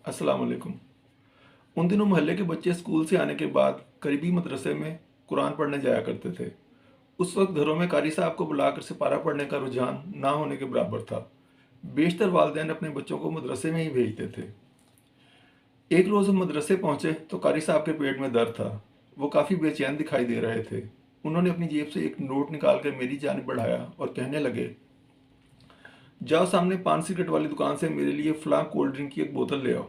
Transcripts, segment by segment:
अस्सलाम वालेकुम। उन दिनों मोहल्ले के बच्चे स्कूल से आने के बाद करीबी मदरसे में कुरान पढ़ने जाया करते थे। उस वक्त घरों में कारी साहब को बुलाकर सिपारा पढ़ने का रुझान ना होने के बराबर था। बेशतर वालिदैन अपने बच्चों को मदरसे में ही भेजते थे। एक रोज़ हम मदरसे पहुंचे तो कारी साहब के पेट में दर्द था। वो काफ़ी बेचैन दिखाई दे रहे थे। उन्होंने अपनी जेब से एक नोट निकाल कर मेरी जानिब बढ़ाया और कहने लगे, जाओ सामने पान सिगरेट वाली दुकान से मेरे लिए फ़लाँ कोल्ड ड्रिंक की एक बोतल ले आओ।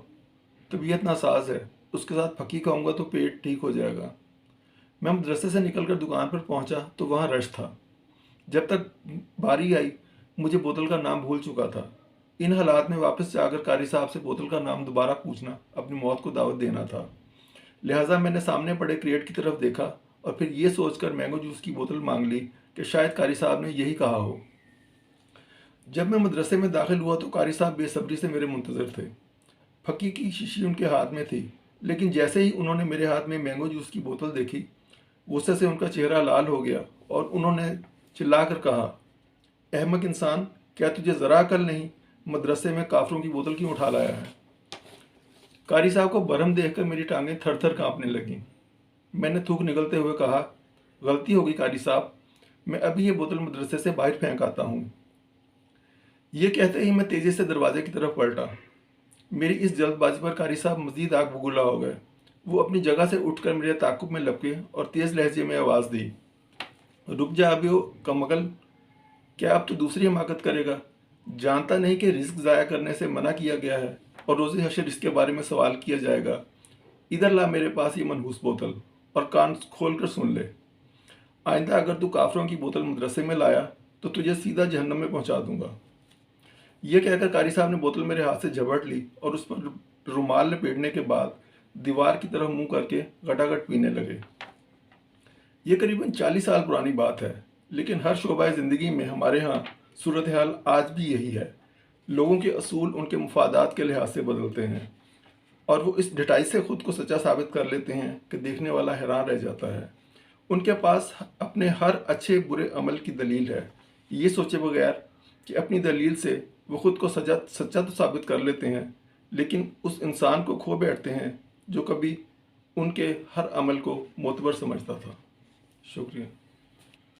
तबीयत नासाज है, उसके साथ फकी खाऊंगा तो पेट ठीक हो जाएगा। मैं मदरसे से निकलकर दुकान पर पहुंचा तो वहां रश था। जब तक बारी आई, मुझे बोतल का नाम भूल चुका था। इन हालात में वापस जाकर कारी साहब से बोतल का नाम दोबारा पूछना अपनी मौत को दावत देना था। लिहाजा मैंने सामने पड़े क्रिएट की तरफ देखा और फिर ये सोचकर मैंगो जूस की बोतल मांग ली कि शायद कारी साहब ने यही कहा हो। जब मैं मदरसे में दाखिल हुआ तो कारी साहब बेसब्री से मेरे मुंतजर थे। फकी की शीशी उनके हाथ में थी, लेकिन जैसे ही उन्होंने मेरे हाथ में मैंगो जूस की बोतल देखी, गुस्से से उनका चेहरा लाल हो गया और उन्होंने चिल्लाकर कहा, अहमक इंसान, क्या तुझे ज़रा अकल नहीं? मदरसे में काफरों की बोतल क्यों उठा लाया है? कारी साहब को बरहम देखकर मेरी टांगें थर थर कांपने लगीं। मैंने थूक निकलते हुए कहा, गलती होगी कारी साहब, मैं अभी ये बोतल मदरसे से बाहर फेंक आता हूँ। ये कहते ही मैं तेज़ी से दरवाजे की तरफ पलटा। मेरी इस जल्दबाजी पर कारी साहब मजीद आग बबूला हो गए। वो अपनी जगह से उठकर मेरे ताकुब में लपके और तेज़ लहजे में आवाज़ दी, रुक जा अबियो कमगल, क्या अब तो दूसरी हमाकत करेगा? जानता नहीं कि रिस्क ज़ाया करने से मना किया गया है और रोज़े हशर इसके बारे में सवाल किया जाएगा। इधर ला मेरे पास ये मनहूस बोतल और कान खोल कर सुन ले। आइंदा अगर तू काफरों की बोतल मदरसे में लाया तो तुझे सीधा जहन्नम में पहुंचा दूंगा। यह कहकर कारी साहब ने बोतल मेरे हाथ से झपट ली और उस पर रुमाल लपेटने के बाद दीवार की तरफ मुंह करके गटागट पीने लगे। ये करीबन 40 साल पुरानी बात है, लेकिन हर शोबा ज़िंदगी में हमारे यहाँ सूरत हाल आज भी यही है। लोगों के असूल उनके मुफादात के लिहाज से बदलते हैं और वो इस ढिठाई से ख़ुद को सच्चा साबित कर लेते हैं कि देखने वाला हैरान रह जाता है। उनके पास अपने हर अच्छे बुरे अमल की दलील है। ये सोचे बगैर कि अपनी दलील से वो ख़ुद को सच्चा तो साबित कर लेते हैं, लेकिन उस इंसान को खो बैठते हैं जो कभी उनके हर अमल को मोतबर समझता था। शुक्रिया।